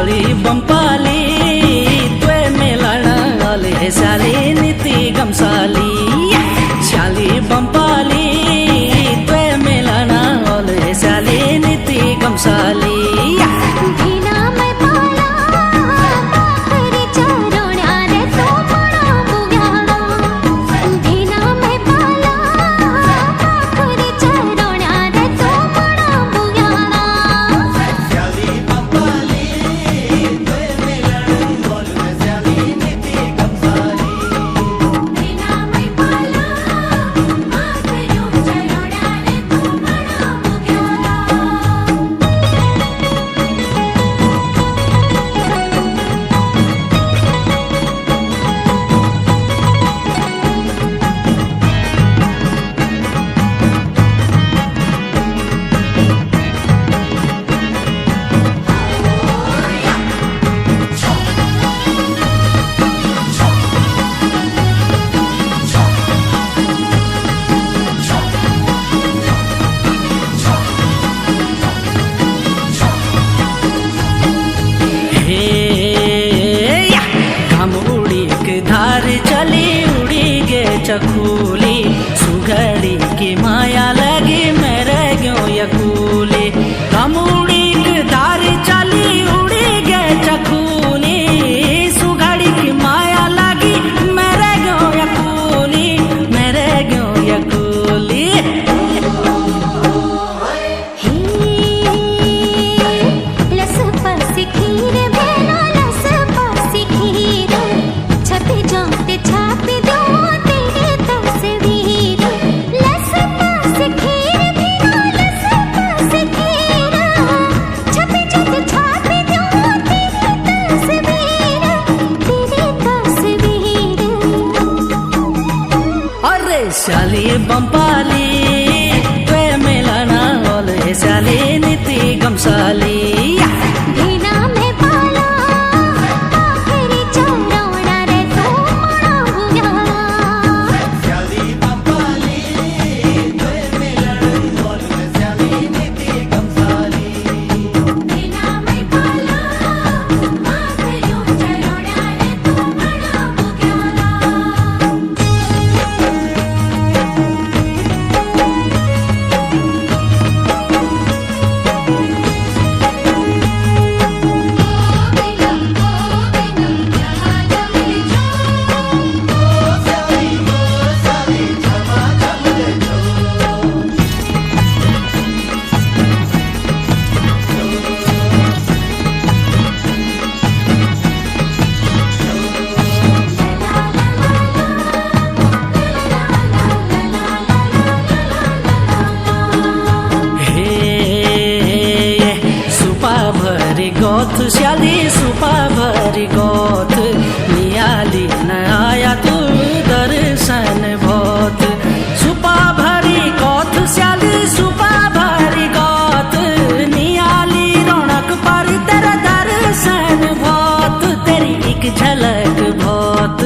शाली बंपाली त्वे मिलन आले शाली नीति गमसाली शाली बंपाली त्वे मिलन आले शाली नीति गमसाली चखूली सुघड़ी की माया लगी मेरे क्यों यकूली हम उड़ी की धार चली उड़ी गए चखूली सुघड़ी की माया लगी मेरे क्यों यकूली मेरे क्यों यकूली लस पस खीर भेलो लस पस खीर छपी जाते छापी दो शाली बंपाली त्वे मिलना ओले शाली नीति गमसाली गोथ शाली सुपा भरी गोथ नियाली न आया तू दर्शन भोत सुपा भरी गोथ शाली सुपा भरी गोथ नियाली रौनक पर तेरा दर्शन भोत तेरी एक झलक भोत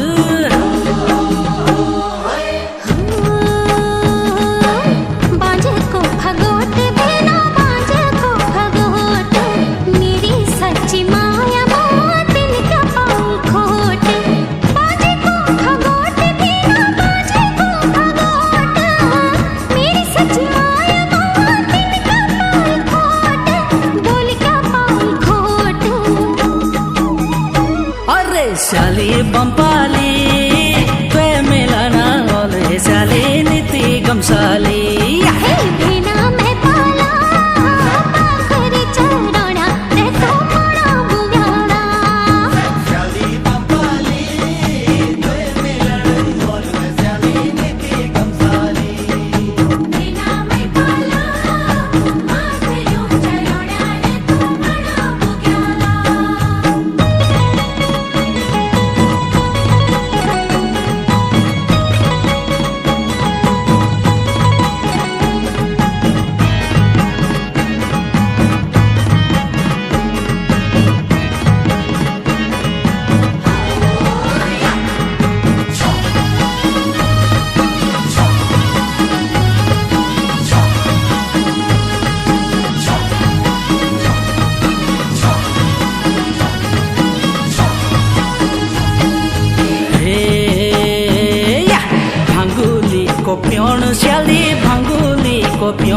शाली बंपाली त्वे मिलना ओले शाली नीति गमसाली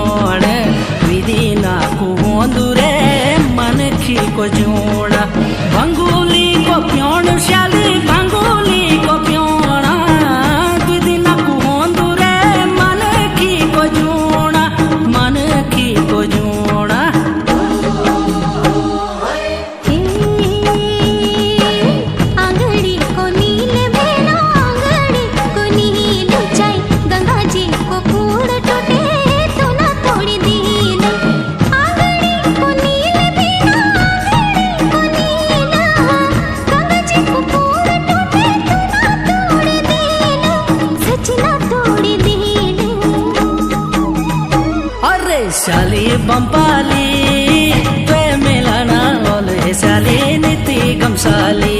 प्योण विधि ना कुंदुरे मन खी को जोड़ा भंगुली को प्योण श्याली भंगुली को प्योणा विधि ना कुंदुरे मन खी को जोड़ा मन खी को जोड़ा आंगड़ी को नील भेना आंगड़ी को नील जाई गंगा जी को कूड़ टूटे तो ना तोड़ी दीन आंगड़ी को नील भेना आंगड़ी को नील गंगा जी को कूड़ टूटे तो ना तोड़ी दीन सच ना तोड़ी दीन अरे शाली बंपाली वे मिलना बोले शाली नीति गमशाली